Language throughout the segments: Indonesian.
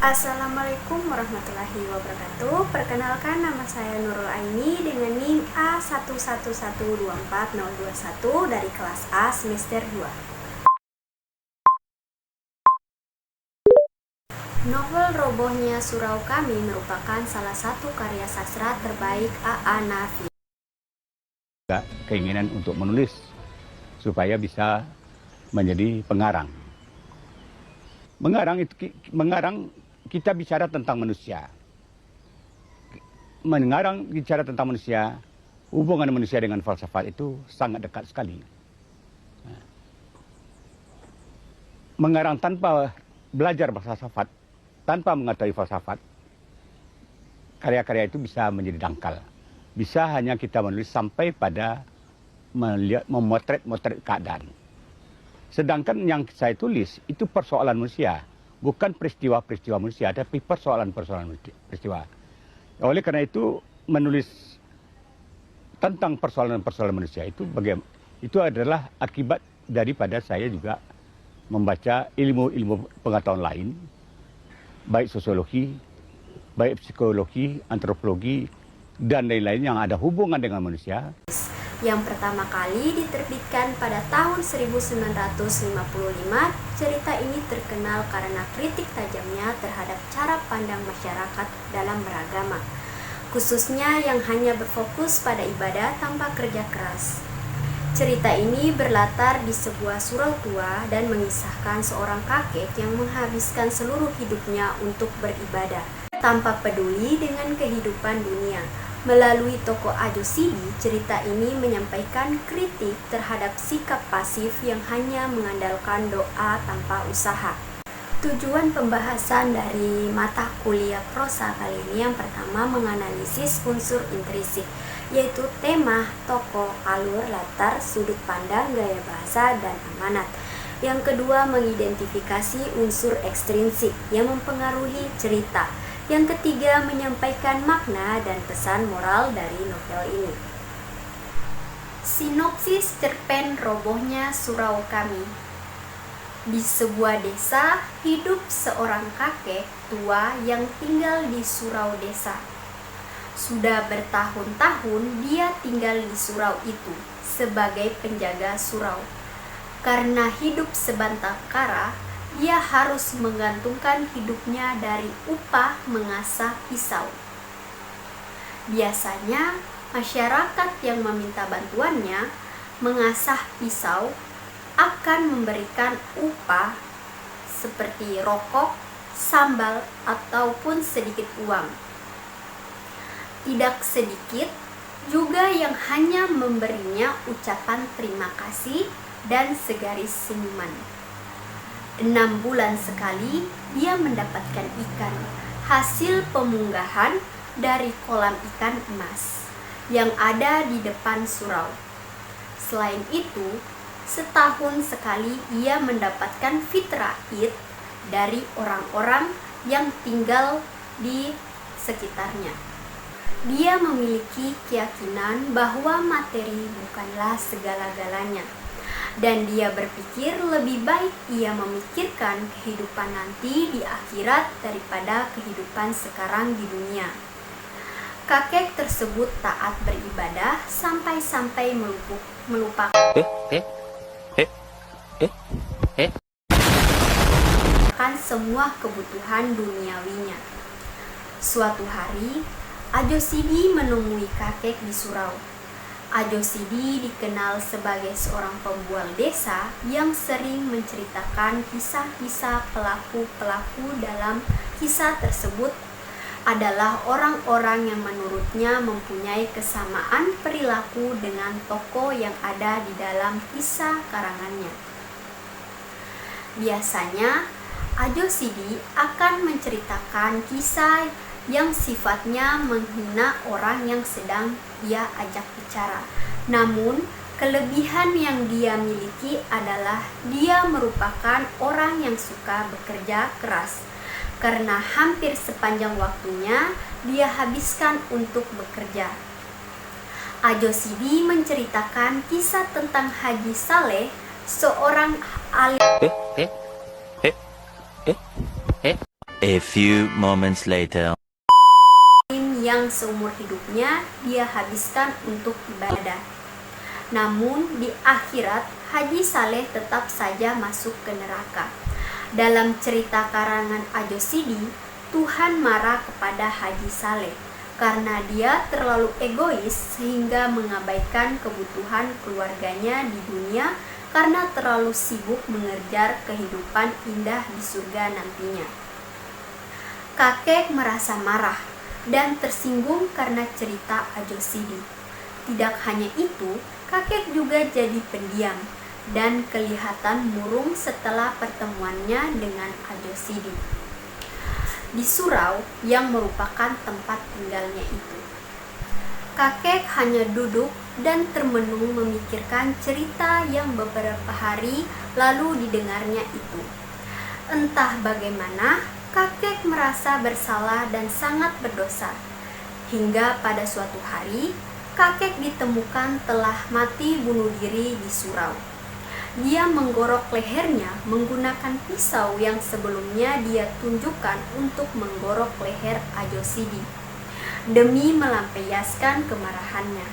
Assalamualaikum warahmatullahi wabarakatuh. Perkenalkan, nama saya Nurul Aini dengan NIM A111240221 dari kelas A semester 2. Novel Robohnya Surau Kami merupakan salah satu karya sastra terbaik A.A. Nafi. Keinginan untuk menulis supaya bisa menjadi pengarang. Mengarang kita bicara tentang manusia. Mengarang bicara tentang manusia, hubungan manusia dengan falsafat itu sangat dekat sekali. Mengarang tanpa belajar falsafat, tanpa mengetahui falsafat, karya-karya itu bisa menjadi dangkal. Bisa hanya kita menulis sampai pada memotret keadaan. Sedangkan yang saya tulis itu persoalan manusia, bukan peristiwa-peristiwa manusia, tapi persoalan-persoalan peristiwa. Oleh karena itu, menulis tentang persoalan-persoalan manusia itu adalah akibat daripada saya juga membaca ilmu-ilmu pengetahuan lain, baik sosiologi, baik psikologi, antropologi, dan lain-lain yang ada hubungan dengan manusia. Yang pertama kali diterbitkan pada tahun 1955, cerita ini terkenal karena kritik tajamnya terhadap cara pandang masyarakat dalam beragama, khususnya yang hanya berfokus pada ibadah tanpa kerja keras. Cerita ini berlatar di sebuah surau tua dan mengisahkan seorang kakek yang menghabiskan seluruh hidupnya untuk beribadah, tanpa peduli dengan kehidupan dunia. Melalui tokoh Ajo Sidi, cerita ini menyampaikan kritik terhadap sikap pasif yang hanya mengandalkan doa tanpa usaha. Tujuan pembahasan dari mata kuliah prosa kali ini yang pertama menganalisis unsur intrinsik, yaitu tema, tokoh, alur, latar, sudut pandang, gaya bahasa, dan amanat. Yang kedua mengidentifikasi unsur ekstrinsik yang mempengaruhi cerita. Yang ketiga, menyampaikan makna dan pesan moral dari novel ini. Sinopsis cerpen Robohnya Surau Kami. Di sebuah desa, hidup seorang kakek tua yang tinggal di surau desa. Sudah bertahun-tahun dia tinggal di surau itu sebagai penjaga surau. Karena hidup sebatang kara, dia harus menggantungkan hidupnya dari upah mengasah pisau. Biasanya, masyarakat yang meminta bantuannya mengasah pisau akan memberikan upah seperti rokok, sambal, ataupun sedikit uang. Tidak sedikit juga yang hanya memberinya ucapan terima kasih dan segaris senyuman. 6 bulan sekali dia mendapatkan ikan, hasil pemunggahan dari kolam ikan emas yang ada di depan surau. Selain itu, setahun sekali ia mendapatkan fitrah id dari orang-orang yang tinggal di sekitarnya. Dia memiliki keyakinan bahwa materi bukanlah segala-galanya, dan dia berpikir lebih baik ia memikirkan kehidupan nanti di akhirat daripada kehidupan sekarang di dunia. Kakek tersebut taat beribadah sampai-sampai melupakan semua kebutuhan duniawinya. Suatu hari, Ajo Sidi menemui kakek di surau. Ajo Sidi dikenal sebagai seorang pembual desa yang sering menceritakan kisah-kisah pelaku-pelaku dalam kisah tersebut adalah orang-orang yang menurutnya mempunyai kesamaan perilaku dengan tokoh yang ada di dalam kisah karangannya. Biasanya, Ajo Sidi akan menceritakan kisah yang sifatnya menghina orang yang sedang ia ajak bicara. Namun, kelebihan yang dia miliki adalah dia merupakan orang yang suka bekerja keras, karena hampir sepanjang waktunya dia habiskan untuk bekerja. Ajo Sidi menceritakan kisah tentang Haji Saleh, seorang alim A few moments later. Yang seumur hidupnya dia habiskan untuk ibadah. Namun di akhirat Haji Saleh tetap saja masuk ke neraka. Dalam cerita karangan Ajo Sidi, Tuhan marah kepada Haji Saleh karena dia terlalu egois sehingga mengabaikan kebutuhan keluarganya di dunia karena terlalu sibuk mengejar kehidupan indah di surga nantinya. Kakek merasa marah dan tersinggung karena cerita Ajo Sidi. Tidak hanya itu, kakek juga jadi pendiam dan kelihatan murung setelah pertemuannya dengan Ajo Sidi di surau yang merupakan tempat tinggalnya itu. Kakek hanya duduk dan termenung memikirkan cerita yang beberapa hari lalu didengarnya itu. Entah bagaimana, kakek merasa bersalah dan sangat berdosa. Hingga pada suatu hari, kakek ditemukan telah mati bunuh diri di surau. Dia menggorok lehernya menggunakan pisau yang sebelumnya dia tunjukkan untuk menggorok leher Ajo Sidi, demi melampiaskan kemarahannya.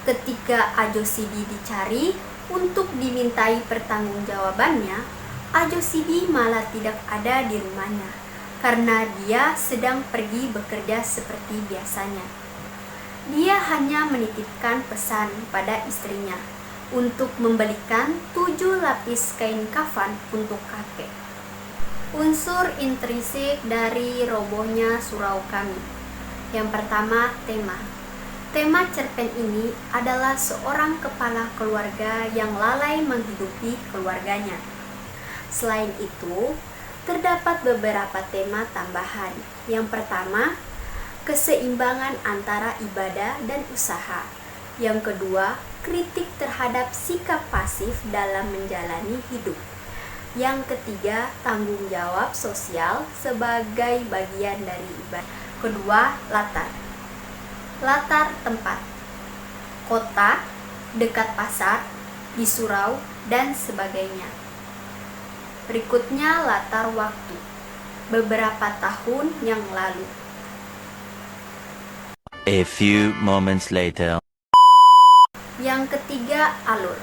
Ketika Ajo Sidi dicari untuk dimintai pertanggungjawabannya, Ajo Sidi malah tidak ada di rumahnya karena dia sedang pergi bekerja seperti biasanya. Dia hanya menitipkan pesan pada istrinya untuk membelikan 7 lapis kain kafan untuk kakek. Unsur intrinsik dari robohnya surau kami. Yang pertama, tema. Tema cerpen ini adalah seorang kepala keluarga yang lalai menghidupi keluarganya. Selain itu, terdapat beberapa tema tambahan. Yang pertama, keseimbangan antara ibadah dan usaha. Yang kedua, kritik terhadap sikap pasif dalam menjalani hidup. Yang ketiga, tanggung jawab sosial sebagai bagian dari ibadah. Kedua, latar. Latar tempat. Kota, dekat pasar, di surau, dan sebagainya. Berikutnya, latar waktu. Beberapa tahun yang lalu. A few moments later. Yang ketiga, alur.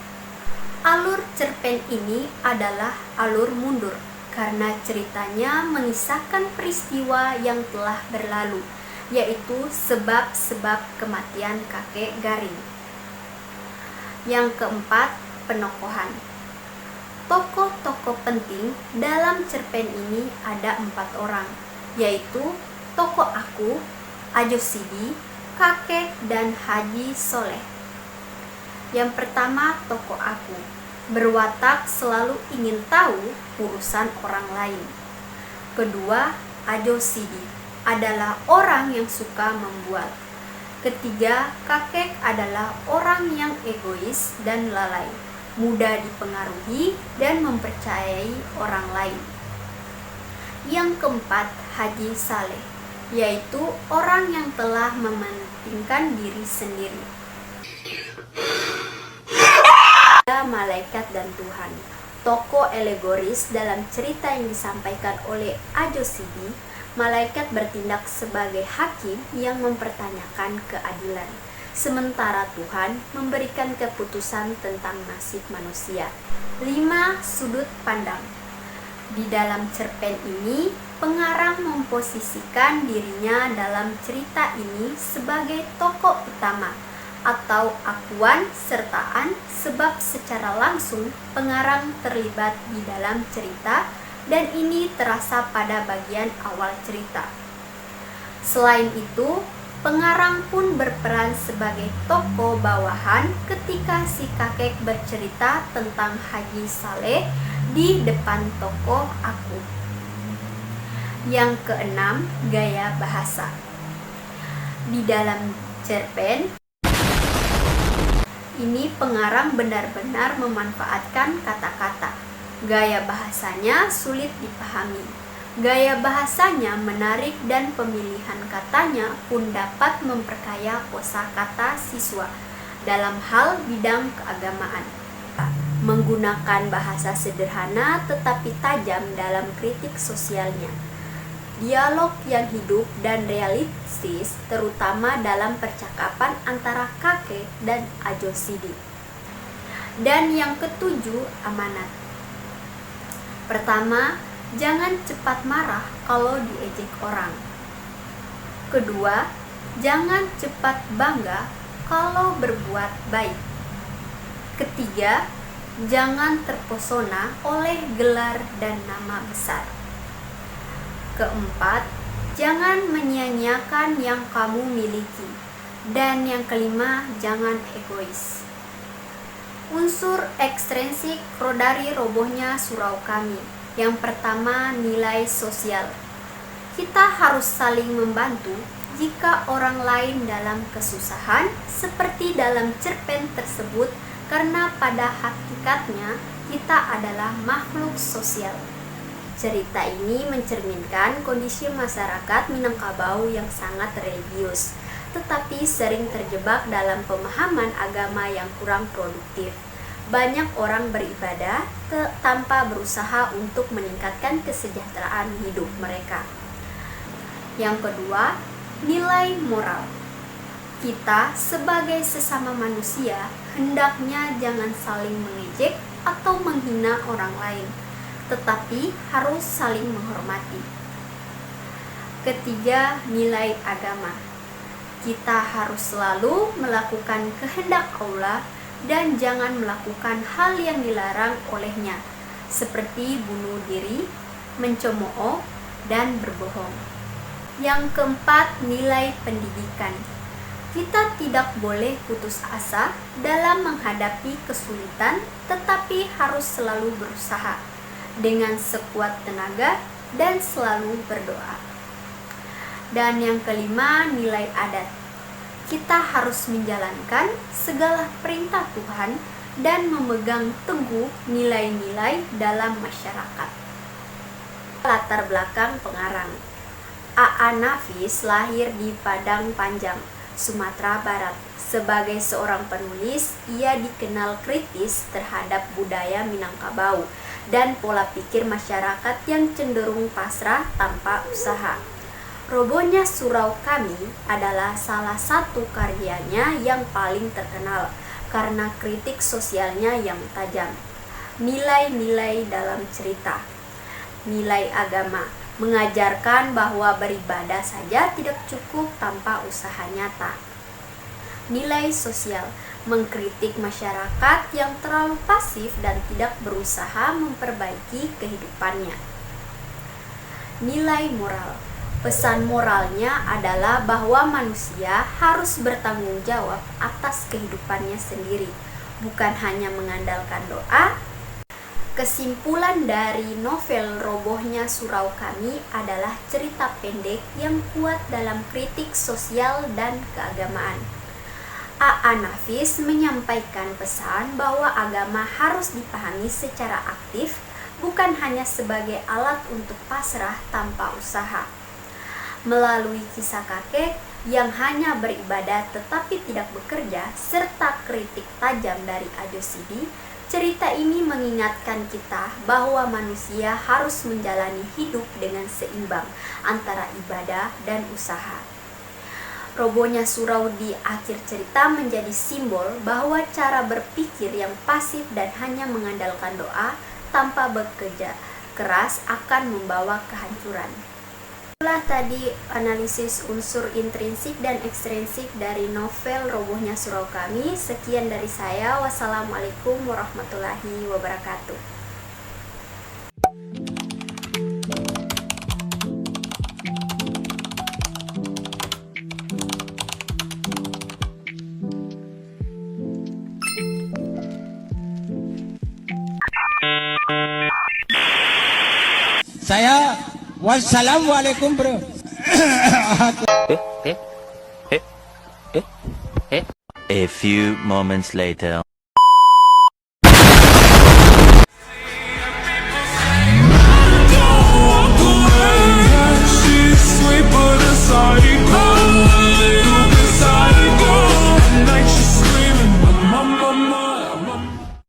Alur cerpen ini adalah alur mundur karena ceritanya mengisahkan peristiwa yang telah berlalu, yaitu sebab-sebab kematian kakek Garing. Yang keempat, penokohan. Tokoh-tokoh penting dalam cerpen ini ada 4 orang, yaitu tokoh aku, Ajo Sidi, kakek, dan Haji Soleh. Yang pertama, tokoh aku, berwatak selalu ingin tahu urusan orang lain. Kedua, Ajo Sidi, adalah orang yang suka membuat. Ketiga, kakek adalah orang yang egois dan lalai, mudah dipengaruhi dan mempercayai orang lain. Yang keempat, Haji Saleh, yaitu orang yang telah mementingkan diri sendiri. Malaikat dan Tuhan. Tokoh alegoris dalam cerita yang disampaikan oleh Ajo Sidi, malaikat bertindak sebagai hakim yang mempertanyakan keadilan, sementara Tuhan memberikan keputusan tentang nasib manusia. 5. Sudut pandang. Di dalam cerpen ini, pengarang memposisikan dirinya dalam cerita ini sebagai tokoh utama atau akuan sertaan, sebab secara langsung pengarang terlibat di dalam cerita dan ini terasa pada bagian awal cerita. Selain itu, pengarang pun berperan sebagai tokoh bawahan ketika si kakek bercerita tentang Haji Saleh di depan tokoh aku. Yang keenam, gaya bahasa. Di dalam cerpen ini pengarang benar-benar memanfaatkan kata-kata. Gaya bahasanya sulit dipahami. Gaya bahasanya menarik dan pemilihan katanya pun dapat memperkaya kosakata siswa dalam hal bidang keagamaan. menggunakan bahasa sederhana tetapi tajam dalam kritik sosialnya. Dialog yang hidup dan realistis terutama dalam percakapan antara kakek dan Ajo Sidi. Dan yang ketujuh, amanat. Pertama, jangan cepat marah kalau diejek orang. Kedua, jangan cepat bangga kalau berbuat baik. Ketiga, jangan terpesona oleh gelar dan nama besar. Keempat, jangan menyia-nyiakan yang kamu miliki. Dan yang kelima, jangan egois. Unsur ekstrinsik dari robohnya surau kami. Yang pertama, nilai sosial. Kita harus saling membantu jika orang lain dalam kesusahan, seperti dalam cerpen tersebut, karena pada hakikatnya kita adalah makhluk sosial. Cerita ini mencerminkan kondisi masyarakat Minangkabau yang sangat religius, tetapi sering terjebak dalam pemahaman agama yang kurang produktif. Banyak orang beribadah tanpa berusaha untuk meningkatkan kesejahteraan hidup mereka. Yang kedua, nilai moral. Kita sebagai sesama manusia hendaknya jangan saling mengejek atau menghina orang lain, tetapi harus saling menghormati. Ketiga, nilai agama. Kita harus selalu melakukan kehendak Allah dan jangan melakukan hal yang dilarang olehnya, seperti bunuh diri, mencemooh, dan berbohong. Yang keempat, nilai pendidikan. Kita tidak boleh putus asa dalam menghadapi kesulitan, tetapi harus selalu berusaha dengan sekuat tenaga dan selalu berdoa. Dan yang kelima, nilai adat. Kita harus menjalankan segala perintah Tuhan dan memegang teguh nilai-nilai dalam masyarakat. Latar belakang pengarang. A.A. Nafis lahir di Padang Panjang, Sumatera Barat. Sebagai seorang penulis, ia dikenal kritis terhadap budaya Minangkabau dan pola pikir masyarakat yang cenderung pasrah tanpa usaha. Robohnya Surau Kami adalah salah satu karyanya yang paling terkenal karena kritik sosialnya yang tajam. Nilai-nilai dalam cerita. Nilai agama mengajarkan bahwa beribadah saja tidak cukup tanpa usaha nyata. Nilai sosial mengkritik masyarakat yang terlalu pasif dan tidak berusaha memperbaiki kehidupannya. Nilai moral. Pesan moralnya adalah bahwa manusia harus bertanggung jawab atas kehidupannya sendiri, bukan hanya mengandalkan doa. Kesimpulan dari novel Robohnya Surau Kami adalah cerita pendek yang kuat dalam kritik sosial dan keagamaan. A.A. Nafis menyampaikan pesan bahwa agama harus dipahami secara aktif, bukan hanya sebagai alat untuk pasrah tanpa usaha. Melalui kisah kakek yang hanya beribadah tetapi tidak bekerja, serta kritik tajam dari Ajo Sidi, cerita ini mengingatkan kita bahwa manusia harus menjalani hidup dengan seimbang antara ibadah dan usaha. Robohnya surau di akhir cerita menjadi simbol bahwa cara berpikir yang pasif dan hanya mengandalkan doa tanpa bekerja keras akan membawa kehancuran. Itulah tadi analisis unsur intrinsik dan ekstrinsik dari novel Robohnya Surau Kami. Sekian dari saya. Wassalamualaikum warahmatullahi wabarakatuh. Saya wassalamualaikum bro. A few moments later.